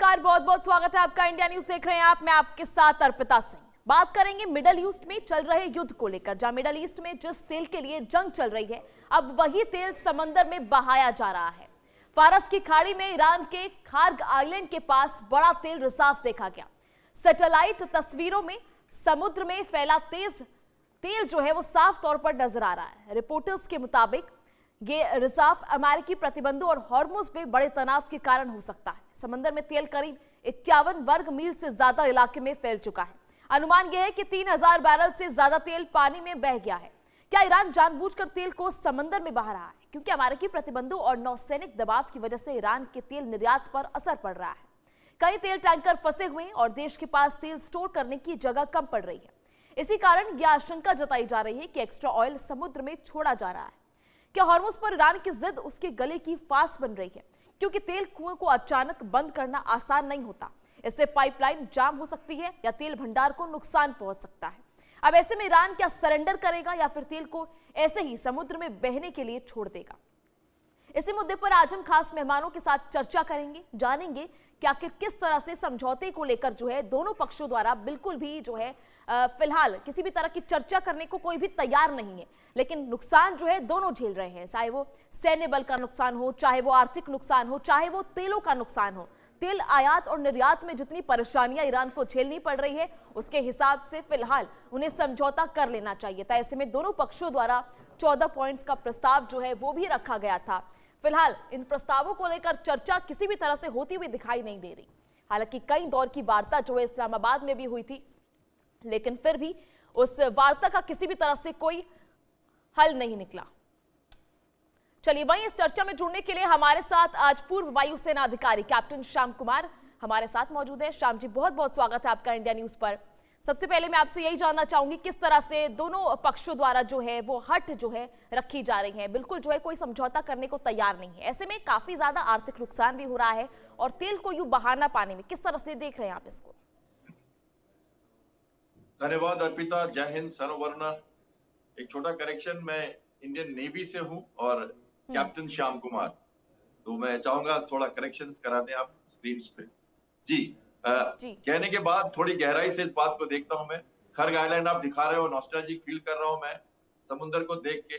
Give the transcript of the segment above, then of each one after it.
नमस्कार, बहुत बहुत स्वागत है आपका। इंडिया न्यूज देख रहे हैं आप, मैं आपके साथ अर्पिता सिंह। बात करेंगे मिडल ईस्ट में चल रहे युद्ध को लेकर। जहां मिडल ईस्ट में जिस तेल के लिए जंग चल रही है, अब वही तेल समंदर में बहाया जा रहा है। फारस की खाड़ी में ईरान के खार्ग आइलैंड के पास बड़ा तेल रिसाव देखा गया। सैटेलाइट तस्वीरों में समुद्र में फैला तेज तेल जो है वो साफ तौर पर नजर आ रहा है। रिपोर्टर्स के मुताबिक ये रिसाव अमेरिकी प्रतिबंधों और हॉर्मुज में बड़े तनाव के कारण हो सकता है। समंदर में तेल करीब 51 वर्ग मील से ज्यादा इलाके में फैल चुका है। अनुमान यह है कि 3000 बैरल से ज्यादा तेल पानी में बह गया है। क्या ईरान जानबूझकर तेल को समंदर में बहा रहा है? क्योंकि अमेरिकी प्रतिबंधों और नौसैनिक दबाव की वजह से ईरान के तेल निर्यात पर असर पड़ रहा है। कई तेल टैंकर फंसे हुए हैं और देश के पास तेल स्टोर करने की जगह कम पड़ रही है। इसी कारण यह आशंका जताई जा रही है कि एक्स्ट्रा ऑयल समुद्र में छोड़ा जा रहा है। क्या हॉर्मुज पर ईरान की जिद उसके गले की फांस बन रही है? क्योंकि तेल कुएं को अचानक बंद करना आसान नहीं होता। इससे पाइपलाइन जाम हो सकती है या तेल भंडार को नुकसान पहुंच सकता है। अब ऐसे में ईरान क्या सरेंडर करेगा या फिर तेल को ऐसे ही समुद्र में बहने के लिए छोड़ देगा? इसी मुद्दे पर आज हम खास मेहमानों के साथ चर्चा करेंगे, जानेंगे कि आखिर किस तरह से समझौते को लेकर जो है दोनों पक्षों द्वारा बिल्कुल भी जो है फिलहाल किसी भी तरह की चर्चा करने को कोई भी तैयार नहीं है। लेकिन नुकसान जो है दोनों झेल रहे हैं, चाहे वो सैन्य बल का नुकसान हो, चाहे वो आर्थिक नुकसान हो, चाहे वो तेलों का नुकसान हो। तेल आयात और निर्यात में जितनी परेशानियां ईरान को झेलनी पड़ रही है, उसके हिसाब से फिलहाल उन्हें समझौता कर लेना चाहिए था। ऐसे में दोनों पक्षों द्वारा 14 पॉइंट्स का प्रस्ताव जो है वो भी रखा गया था। फिलहाल इन प्रस्तावों को लेकर चर्चा किसी भी तरह से होती हुई दिखाई नहीं दे रही। हालांकि कई दौर की वार्ता जो है इस्लामाबाद में भी हुई थी, लेकिन फिर भी उस वार्ता का किसी भी तरह से कोई हल नहीं निकला। चलिए, वहीं इस चर्चा में जुड़ने के लिए हमारे साथ आज पूर्व वायुसेना अधिकारी कैप्टन श्याम कुमार हमारे साथ मौजूद है। श्याम जी, बहुत बहुत स्वागत है आपका इंडिया न्यूज पर। सबसे पहले मैं आपसे यही जानना चाहूंगी, किस तरह से दोनों पक्षों द्वारा जो है वो हट जो है रखी जा रही है, बिल्कुल जो है कोई समझौता करने को तैयार नहीं है। ऐसे में काफी ज्यादा आर्थिक नुकसान भी हो रहा है और तेल को यूं बहाना पाने में किस तरह से देख रहे हैं आप इसको? धन्यवाद अर्पिता, जय हिंद, सर्ववर्ण। एक छोटा करेक्शन, मैं इंडियन नेवी से हूं और कैप्टन श्याम कुमार, तो मैं चाहूंगा थोड़ा करेक्शंस करा दें आप स्क्रीन पे। जी, कहने के बाद थोड़ी गहराई से इस बात को देखता हूं मैं। खर्ग आइलैंड आप दिखा रहे हो, नॉस्टैल्जिक फील कर रहा हूं मैं समुद्र को देख के।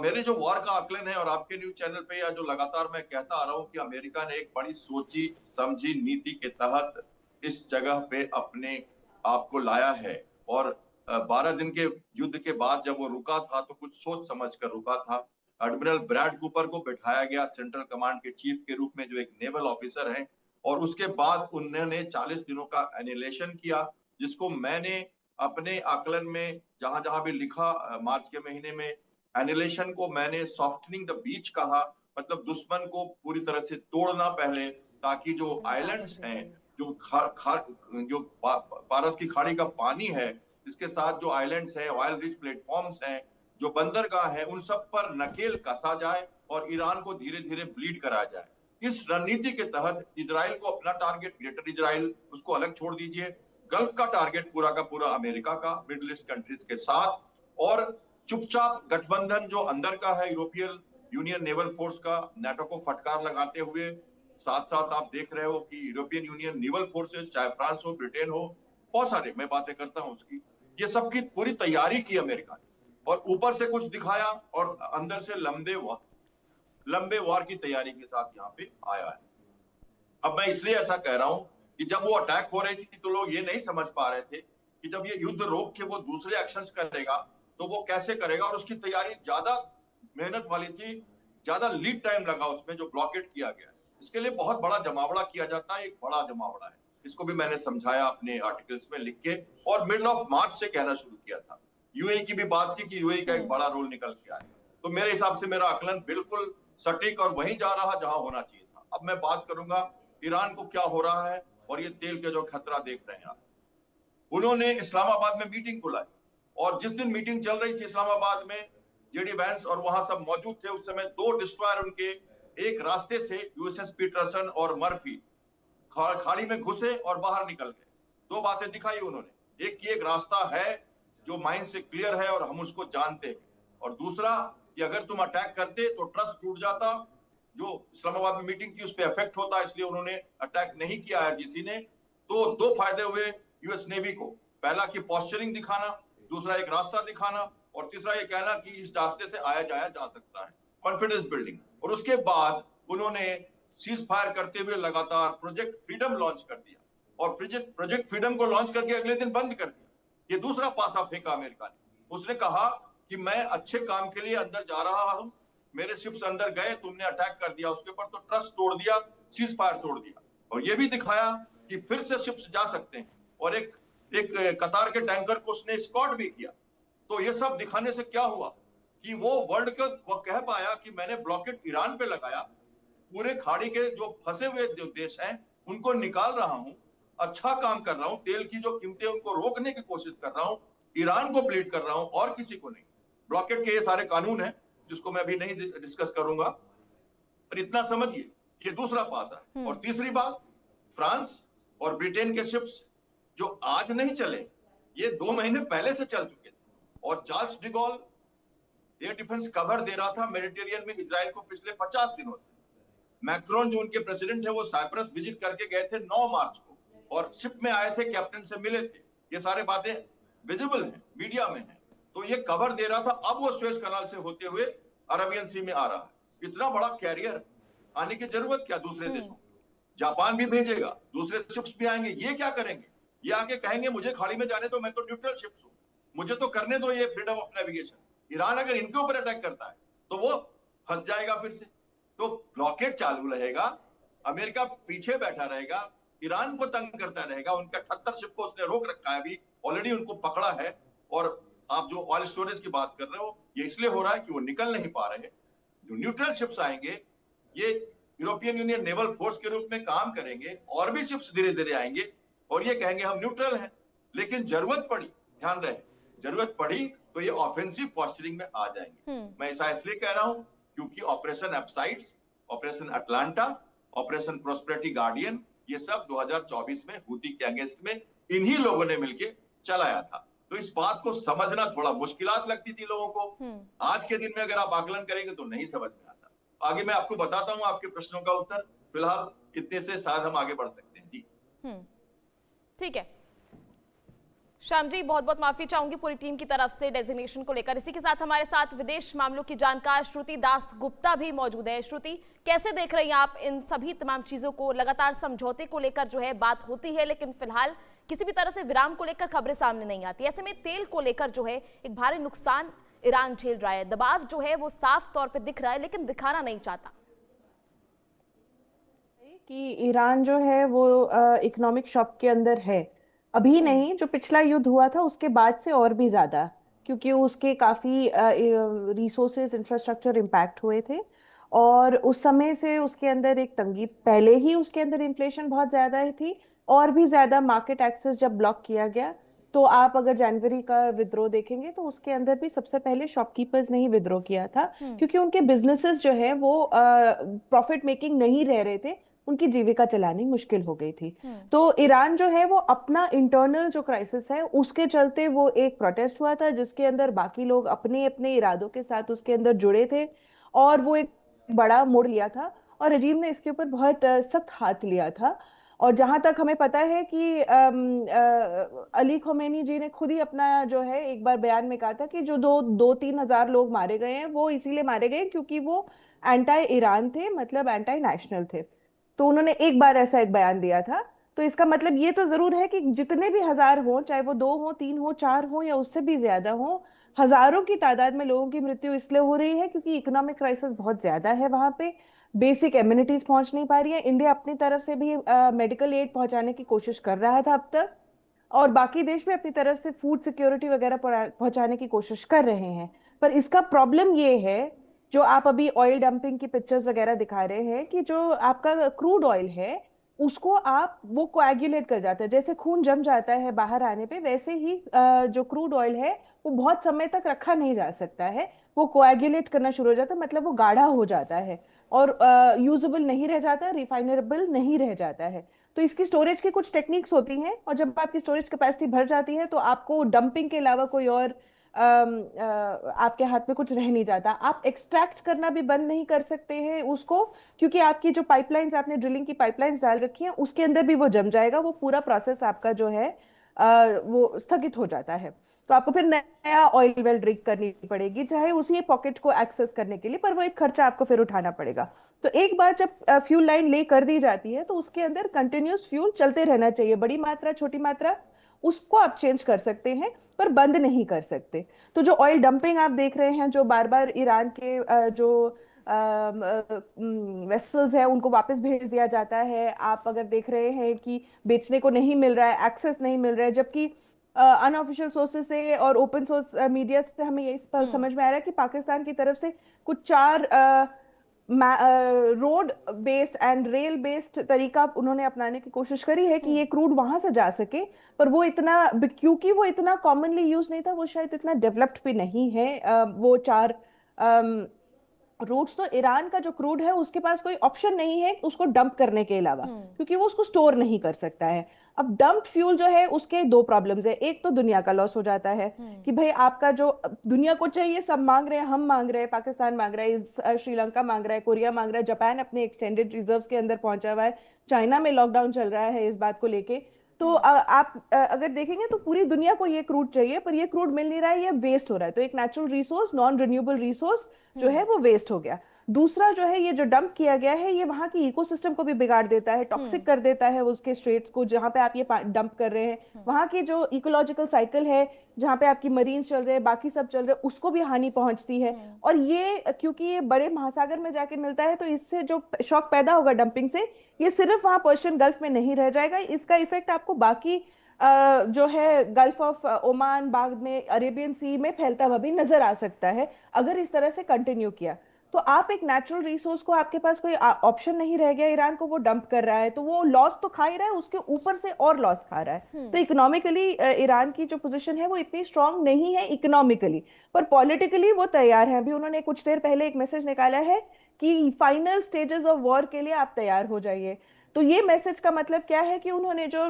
मेरे जो वॉर का आकलन है और आपके न्यूज चैनल पे या जो लगातार मैं कहता आ रहा हूं कि अमेरिका ने एक बड़ी सोची समझी नीति के तहत इस जगह पे अपने आपको लाया है। और 12 दिन के युद्ध के बाद जब वो रुका था तो कुछ सोच समझ कर रुका था। एडमिरल ब्रैड कूपर को बैठाया गया सेंट्रल कमांड के चीफ के रूप में, जो एक नेवल ऑफिसर हैं, और उसके बाद उन्होंने 40 दिनों का एनिलेशन किया, जिसको मैंने अपने आकलन में जहां जहां भी लिखा मार्च के महीने में, एनिलेशन को मैंने सॉफ्टनिंग द बीच कहा। मतलब दुश्मन को पूरी तरह से तोड़ना पहले, ताकि जो आइलैंड्स हैं, जो पारस की खाड़ी का पानी है, इसके साथ जो आइलैंड्स हैं, ऑयल रिच प्लेटफॉर्म्स हैं, जो बंदरगाह है, उन सब पर नकेल कसा जाए और ईरान को धीरे धीरे ब्लीड कराया जाए। इस रणनीति के तहत इजराइल को अपना टारगेट, ग्रेटर इजराइल, उसको अलग छोड़ दीजिए। गल्फ का टारगेट पूरा का पूरा अमेरिका का, मिडिल ईस्ट कंट्रीज के साथ, और चुपचाप गठबंधन जो अंदर का है, यूरोपियन यूनियन नेवल फोर्स का, नाटो को फटकार लगाते हुए। साथ साथ आप देख रहे हो कि यूरोपियन यूनियन नेवल फोर्सेस, चाहे फ्रांस हो, ब्रिटेन हो, बहुत सारे मैं बातें करता हूं उसकी, ये सब की पूरी तैयारी की अमेरिका ने, और ऊपर से कुछ दिखाया और अंदर से लंबे वार की तैयारी के साथ यहाँ पे आया है। अब मैं इसलिए ऐसा कह रहा हूं कि जब वो अटैक हो रही थी तो लोग ये नहीं समझ पा रहे थे कि जब ये युद्ध रोक के वो दूसरे एक्शंस करेगा तो वो कैसे करेगा, और उसकी तैयारी ज्यादा मेहनत वाली थी, ज्यादा लीड टाइम लगा उसमें, जो ब्लॉकेट किया गया। इसके लिए बहुत बड़ा जमावड़ा किया जाता है, एक बड़ा जमावड़ा है। इसको भी मैंने समझाया अपने आर्टिकल्स में लिख के, और मिडल ऑफ मार्च से कहना शुरू किया था। यूएई की भी बात थी कि यूएई का एक बड़ा रोल निकल के आया। तो मेरे हिसाब से मेरा आकलन बिल्कुल सटीक और वहीं जा रहा जहां होना चाहिए था। अब मैं बात करूंगा ईरान को क्या हो रहा है और ये तेल के जो खतरा देख रहे हैं आप। उन्होंने इस्लामाबाद में मीटिंग बुलाई, और जिस दिन मीटिंग चल रही थी इस्लामाबाद में, जेडी वैंस और वहां सब मौजूद थे उस समय, 2 डिस्ट्रॉयर उनके एक रास्ते से यूएसएस पीटरसन और मर्फी खाड़ी में घुसे और बाहर निकल गए। 2 बातें दिखाई उन्होंने, एक कि एक रास्ता है जो माइन से क्लियर है और हम उसको जानते हैं, और दूसरा कि अगर तुम अटैक करते तो ट्रस्ट टूट जाता, जो इस्लामाबाद में मीटिंग थी उस पर इफेक्ट होता, इसलिए उन्होंने अटैक नहीं किया आईआरजीसी ने। तो दो फायदे हुए यूएस नेवी को, पहला कि पॉस्चरिंग दिखाना, दूसरा एक रास्ता दिखाना, और तीसरा ये कहना कि इस रास्ते से आया जाया जा सकता है, कॉन्फिडेंस बिल्डिंग। और उसके बाद उन्होंने सीज फायर करते हुए लगातार प्रोजेक्ट फ्रीडम लॉन्च कर दिया, और प्रोजेक्ट फ्रीडम को लॉन्च करके अगले दिन बंद कर दिया। ये दूसरा पासा फेंका अमेरिका ने। उसने कहा कि मैं अच्छे काम के लिए अंदर जा रहा हूं, मेरे शिप्स अंदर गए, तुमने अटैक कर दिया उसके ऊपर, तो ट्रस्ट तोड़ दिया, सीज फायर तोड़ दिया। और ये भी दिखाया कि फिर से शिप्स जा सकते हैं, और एक कतार के टैंकर को उसने स्कॉट भी किया। तो ये सब दिखाने से क्या हुआ कि वो वर्ल्ड को कह पाया कि मैंने ब्लॉकेट ईरान पे लगाया, पूरे खाड़ी के जो फंसे हुए जो देश हैं उनको निकाल रहा हूं, अच्छा काम कर रहा हूं, तेल की जो कीमतें उनको रोकने की कोशिश कर रहा हूं, ईरान को ब्लीड कर रहा हूं और किसी को नहीं। ब्लॉकेट के ये सारे कानून हैं जिसको मैं अभी नहीं डिस्कस करूंगा, पर इतना समझिए ये दूसरा पासा है। और तीसरी बात, फ्रांस और ब्रिटेन के शिप्स जो आज नहीं चले, ये 2 महीने पहले से चल चुके थे। और Charles de Gaulle air defence cover दे रहा था मेडिटेरियन में इजराइल को पिछले 50 दिनों से। मैक्रोन जो उनके प्रेसिडेंट है वो साइप्रस विजिट करके गए थे 9 मार्च को, और शिप में आए थे, कैप्टन से मिले थे। ये सारे बातें विजिबल हैं, मीडिया में हैं। तो ये कवर दे रहा था। अब वो स्वेज कनाल से होते हुए अरबियन सी में आ रहा है। इतना बड़ा कैरियर आने की जरूरत क्या दूसरे देशों? जापान भी भेजेगा, दूसरे शिप्स भी आएंगे। ये क्या करेंगे? ये आके कहेंगे मुझे खाड़ी में जाने दो, मैं तो न्यूट्रल शिप्स हूं, मुझे तो करने दो ये फ्रीडम ऑफ नेविगेशन। ईरान अगर इनके ऊपर अटैक करता है तो वो फंस जाएगा फिर से। तो ब्लॉकेट चालू रहेगा, अमेरिका पीछे बैठा रहेगा, ईरान को तंग करता रहेगा। उनका 78 शिप को उसने रोक रखा है, अभी ऑलरेडी उनको पकड़ा है। और आप जो ऑयल स्टोरेज की बात कर रहे हो, ये इसलिए हो रहा है कि वो निकल नहीं पा रहे। जो न्यूट्रल शिप्स आएंगे, ये यूरोपियन यूनियन नेवल फोर्स के रूप में काम करेंगे, और भी शिप्स धीरे धीरे आएंगे और ये कहेंगे हम न्यूट्रल हैं। लेकिन जरूरत पड़ी, ध्यान रहे, जरूरत पड़ी तो ये ऑफेंसिव पॉस्चरिंग में आ जाएंगे। मैं ऐसा इसलिए कह रहा हूं क्योंकि operation Aspides, operation Atalanta, operation prosperity guardian, ये सब 2024 में हूती के अगेंस्ट में इन्हीं लोगों ने मिलकर चलाया था। तो इस बात को समझना थोड़ा मुश्किलात लगती थी लोगों को। आज के दिन में अगर आप आकलन करेंगे तो नहीं समझ में आता। आगे मैं आपको बताता हूं आपके प्रश्नों का उत्तर। फिलहाल इतने से शायद हम आगे बढ़ सकते हैं। जी ठीक है श्याम जी, बहुत बहुत माफी चाहूंगी पूरी टीम की तरफ से डेजिग्नेशन को लेकर। इसी के साथ हमारे साथ विदेश मामलों की जानकार श्रुति दास गुप्ता भी मौजूद है। श्रुति, कैसे देख रही हैं आप इन सभी तमाम चीजों को? लगातार समझौते को लेकर जो है बात होती है, लेकिन फिलहाल किसी भी तरह से विराम को लेकर खबरें सामने नहीं आती। ऐसे में तेल को लेकर जो है एक भारी नुकसान ईरान झेल रहा है। दबाव जो है वो साफ तौर पर दिख रहा है, लेकिन दिखाना नहीं चाहता कि ईरान जो है वो इकोनॉमिक शॉक के अंदर है। अभी नहीं, जो पिछला युद्ध हुआ था उसके बाद से और भी ज्यादा, क्योंकि उसके काफी रिसोर्सेज, इंफ्रास्ट्रक्चर इम्पैक्ट हुए थे। और उस समय से उसके अंदर एक तंगी, पहले ही उसके अंदर इन्फ्लेशन बहुत ज्यादा ही थी, और भी ज्यादा मार्केट एक्सेस जब ब्लॉक किया गया। तो आप अगर जनवरी का विद्रोह देखेंगे तो उसके अंदर भी सबसे पहले शॉपकीपर्स ने ही विद्रोह किया था, क्योंकि उनके बिजनेसेस जो है वो प्रॉफिट मेकिंग नहीं रह रहे थे, उनकी जीविका चलानी मुश्किल हो गई थी। तो ईरान जो है वो अपना इंटरनल जो क्राइसिस है उसके चलते वो एक प्रोटेस्ट हुआ था, जिसके अंदर बाकी लोग अपने अपने इरादों के साथ उसके अंदर जुड़े थे, और वो एक बड़ा मोड़ लिया था। और रजीम ने इसके ऊपर बहुत सख्त हाथ लिया था। और जहां तक हमें पता है कि अली खमेनी जी ने खुद ही अपना जो है एक बार बयान में कहा था कि जो 2-3 हजार लोग मारे गए हैं वो इसीलिए मारे गए क्योंकि वो एंटी ईरान थे, मतलब एंटी नेशनल थे। तो उन्होंने एक बार ऐसा एक बयान दिया था। तो इसका मतलब ये तो जरूर है कि जितने भी हजार हो, चाहे वो 2 हो, 3 हो, 4 हो, या उससे भी ज्यादा हो, हजारों की तादाद में लोगों की मृत्यु इसलिए हो रही है क्योंकि इकोनॉमिक क्राइसिस बहुत ज्यादा है वहां पे। बेसिक एम्यूनिटीज पहुंच नहीं पा रही है। इंडिया अपनी तरफ से भी मेडिकल एड पहुंचाने की कोशिश कर रहा था अब तक, और बाकी देश भी अपनी तरफ से फूड सिक्योरिटी वगैरह पहुंचाने की कोशिश कर रहे हैं। पर इसका प्रॉब्लम ये है, जो आप अभी ऑयल डंपिंग की पिक्चर्स वगैरह दिखा रहे हैं, कि जो आपका क्रूड ऑयल है उसको आप वो कोएगुलेट कर जाता है, जैसे खून जम जाता है बाहर आने पे, वैसे ही जो क्रूड ऑयल है वो बहुत समय तक रखा नहीं जा सकता है। वो कोएगुलेट करना शुरू हो जाता है, मतलब वो गाढ़ा हो जाता है और यूजेबल नहीं रह जाता, रिफाइनेबल नहीं रह जाता है। तो इसकी स्टोरेज की कुछ टेक्निक्स होती हैं, और जब आपकी स्टोरेज कैपेसिटी भर जाती है तो आपको डंपिंग के अलावा कोई और आपके हाथ में कुछ रह नहीं जाता। आप एक्सट्रैक्ट करना भी बंद नहीं कर सकते हैं उसको, क्योंकि आपकी जो पाइपलाइंस, आपने ड्रिलिंग की पाइपलाइंस डाल रखी है उसके अंदर भी वो जम जाएगा, वो पूरा प्रोसेस आपका जो है वो स्थगित हो जाता है। तो आपको फिर नया ऑयल वेल ड्रिग करनी पड़ेगी, चाहे उसी पॉकेट को एक्सेस करने के लिए, पर वो एक खर्चा आपको फिर उठाना पड़ेगा। तो एक बार जब फ्यूल लाइन ले कर दी जाती है तो उसके अंदर कंटिन्यूस फ्यूल चलते रहना चाहिए, बड़ी मात्रा छोटी मात्रा उसको आप चेंज कर सकते हैं पर बंद नहीं कर सकते। तो जो ऑयल डंपिंग आप देख रहे हैं, जो बार बार ईरान के जो वेसल्स है उनको वापस भेज दिया जाता है, आप अगर देख रहे हैं कि बेचने को नहीं मिल रहा है, एक्सेस नहीं मिल रहा है, जबकि अनऑफिशियल सोर्सेज से और ओपन सोर्स मीडिया से हमें यही समझ में आ रहा है कि पाकिस्तान की तरफ से कुछ 4 road based and rail based तरीका उन्होंने अपनाने की कोशिश करी है कि ये क्रूड वहां से जा सके। पर वो इतना, क्योंकि वो इतना कॉमनली यूज नहीं था, वो शायद इतना डेवलप्ड भी नहीं है, वो 4 रूट्स। तो ईरान का जो क्रूड है उसके पास कोई ऑप्शन नहीं है उसको डंप करने के अलावा, क्योंकि वो उसको स्टोर नहीं कर सकता है। अब डंप्ड फ्यूल जो है उसके 2 प्रॉब्लम्स है। एक तो दुनिया का लॉस हो जाता है कि भाई आपका जो दुनिया को चाहिए सब मांग रहे हैं, हम मांग रहे हैं, पाकिस्तान मांग रहा है, श्रीलंका मांग रहा है, कोरिया मांग रहा है, जापान अपने एक्सटेंडेड रिजर्व्स के अंदर पहुंचा हुआ है, चाइना में लॉकडाउन चल रहा है इस बात को लेके। तो आप अगर देखेंगे तो पूरी दुनिया को ये क्रूड चाहिए, पर ये क्रूड मिल नहीं रहा है, ये वेस्ट हो रहा है। तो एक natural resource, non renewable resource जो है वो वेस्ट हो गया। दूसरा जो है ये जो डंप किया गया है ये वहां की इकोसिस्टम को भी बिगाड़ देता है, टॉक्सिक कर देता है उसके स्ट्रेट्स को जहां पे आप ये डंप कर रहे हैं। वहां की जो इकोलॉजिकल साइकिल है जहां पे आपकी मरीन्स चल रहे हैं, बाकी सब चल रहे हैं, उसको भी हानि पहुंचती है। और ये क्योंकि ये बड़े महासागर में जाके मिलता है तो इससे जो शॉक पैदा होगा डंपिंग से, ये सिर्फ वहां पर्शियन गल्फ में नहीं रह जाएगा, इसका इफेक्ट आपको बाकी जो है गल्फ ऑफ ओमान, बाद में अरेबियन सी में फैलता हुआ भी नजर आ सकता है अगर इस तरह से कंटिन्यू किया। तो आप एक नेचुरल रिसोर्स को, आपके पास कोई ऑप्शन नहीं रह गया, ईरान को वो डंप कर रहा है, तो वो लॉस तो खा ही रहा है, उसके ऊपर से और लॉस खा रहा है। तो इकोनॉमिकली ईरान की जो पोजीशन है वो इतनी स्ट्रांग नहीं है इकोनॉमिकली, पर पॉलिटिकली वो तैयार है। अभी उन्होंने कुछ देर पहले एक मैसेज निकाला है कि फाइनल स्टेजेस ऑफ वॉर के लिए आप तैयार हो जाइए। तो ये मैसेज का मतलब क्या है कि उन्होंने जो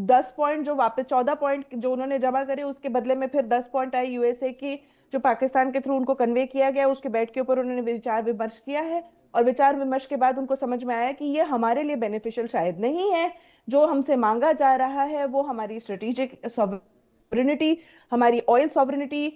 10 पॉइंट जो वापस 14 पॉइंट जो उन्होंने जमा करे उसके बदले में फिर 10 पॉइंट आए यूएसए की, जो पाकिस्तान के थ्रू उनको कन्वे किया गया, उसके बैठ के ऊपर उन्होंने विचार विमर्श किया है। और विचार विमर्श के बाद उनको समझ में आया कि ये हमारे लिए बेनिफिशियल शायद नहीं है, जो हमसे मांगा जा रहा है वो हमारी स्ट्रेटेजिक सॉवरेनिटी, हमारी ऑयल सॉवरेनिटी,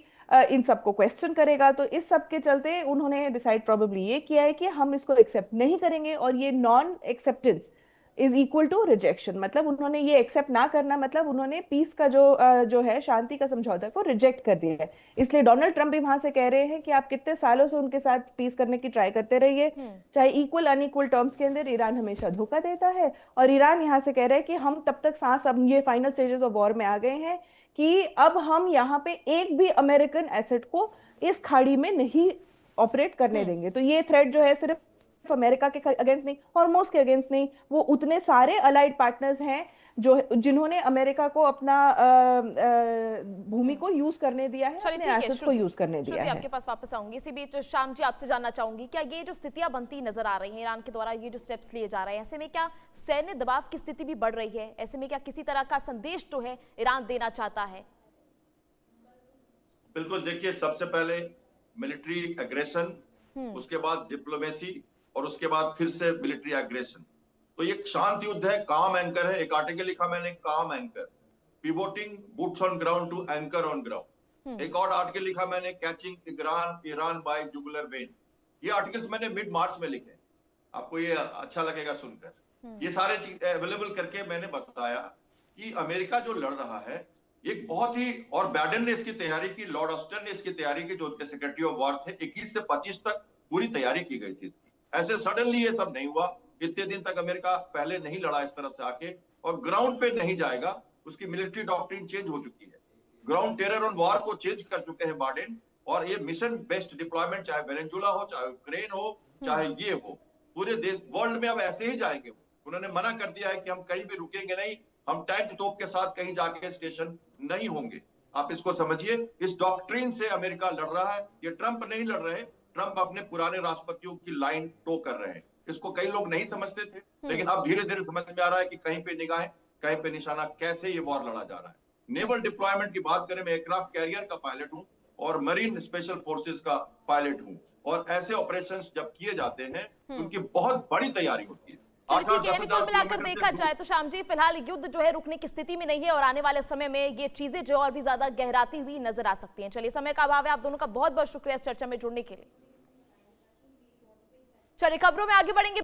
इन सबको क्वेश्चन करेगा। तो इस सब के चलते उन्होंने डिसाइड प्रोबेबली ये किया है कि हम इसको एक्सेप्ट नहीं करेंगे, और ये non acceptance is equal to rejection. मतलब उन्होंने ये एक्सेप्ट ना करना, मतलब उन्होंने पीस का जो है शांति का समझौता को रिजेक्ट कर दिया है। इसलिए डोनाल्ड ट्रंप भी वहां से कह रहे हैं कि आप कितने सालों से उनके साथ पीस करने की ट्राई करते रहिए, चाहे इक्वल अनइक्वल टर्म्स के अंदर, ईरान हमेशा धोखा देता है। और ईरान यहाँ से कह रहे हैं कि हम तब तक सांस, अब ये फाइनल स्टेजेस ऑफ वॉर में आ गए हैं कि अब हम यहाँ पे एक भी अमेरिकन एसेट को इस खाड़ी में नहीं ऑपरेट करने देंगे। तो ये थ्रेट जो है सिर्फ अमेरिका के अगेंस्ट नहीं, हॉर्मोज के अगेंस्ट नहीं, वो उतने सारे अलाइड पार्टनर्स हैं जो जिन्होंने अमेरिका को अपना भूमि को यूज करने दिया है, अपने एसेट्स को यूज करने दिया है। आपके पास वापस आऊंगी। इसी बीच श्याम जी, आपसे जानना चाहूंगी, क्या ये जो स्थितियां बनती नजर आ रही हैं ईरान के द्वारा, ये जो स्टेप्स लिए जा रहे हैं, ऐसे में क्या सैन्य दबाव की स्थिति भी बढ़ रही है? ऐसे में क्या किसी तरह का संदेश जो है ईरान देना चाहता है? बिल्कुल, देखिए, सबसे पहले मिलिट्री एग्रेशन, उसके बाद डिप्लोमेसी, और उसके बाद फिर से मिलिट्री एग्रेशन। तो ये शांत युद्ध है, काम एंकर है। एक आर्टिकल लिखा मैंने, काम anchor, pivoting boots on ground to anchor on ground. एक और आर्टिकल लिखा मैंने, catching Iran by jugular vein. ये आर्टिकल्स मैंने मिड मार्च में लिखे, आपको ये अच्छा लगेगा सुनकर। ये सारे चीज अवेलेबल करके मैंने बताया कि अमेरिका जो लड़ रहा है एक बहुत ही, और बैडन ने इसकी तैयारी की, लॉर्ड ऑस्टिन ने इसकी तैयारी की, जो उनके सेक्रेटरी ऑफ वॉर थे, 21 से 25 तक पूरी तैयारी की गई थी इसकी। ऐसे सडनली ये सब नहीं हुआ। इतने दिन तक अमेरिका पहले नहीं लड़ा इस तरह से आके, और ग्राउंड पे नहीं जाएगा। उसकी मिलिट्री डॉक्ट्रिन चेंज हो चुकी है, ग्राउंड टेरर ऑन वॉर को चेंज कर चुके हैं बाइडेन। और ये मिशन बेस्ड डिप्लॉयमेंट, चाहे वेनेजुला हो, चाहे यूक्रेन हो, चाहे ये हो, पूरे देश वर्ल्ड में अब ऐसे ही जाएंगे। उन्होंने मना कर दिया है कि हम कहीं भी रुकेंगे नहीं, हम टैंक तोप के साथ कहीं जाके स्टेशन नहीं होंगे। आप इसको समझिए, इस डॉक्ट्रिन से अमेरिका लड़ रहा है। ये ट्रंप नहीं लड़ रहे, ट्रंप अपने पुराने राष्ट्रपतियों की लाइन टो कर रहे हैं। इसको कई लोग नहीं समझते थे, लेकिन अब धीरे धीरे समझ में आ रहा है कि कहीं पे निगाहें, कहीं पे निशाना, कैसे ये वॉर लड़ा जा रहा है। नेवल डिप्लॉयमेंट की बात करें, मैं एयरक्राफ्ट कैरियर का पायलट हूं और मरीन स्पेशल फोर्सेस का पायलट हूं, और ऐसे ऑपरेशंस जब किए जाते हैं उनकी बहुत बड़ी तैयारी होती है। चलिए ठीक है, 8-10 यानी कुल हजार मिलाकर किलोमीटर देखा से जाए तो श्याम जी फिलहाल युद्ध जो है रुकने की स्थिति में नहीं है और आने वाले समय में ये चीजें जो और भी ज्यादा गहराती हुई नजर आ सकती हैं। चलिए, समय का अभाव है, आप दोनों का बहुत बहुत शुक्रिया इस चर्चा में जुड़ने के लिए। चलिए, खबरों में आगे बढ़ेंगे।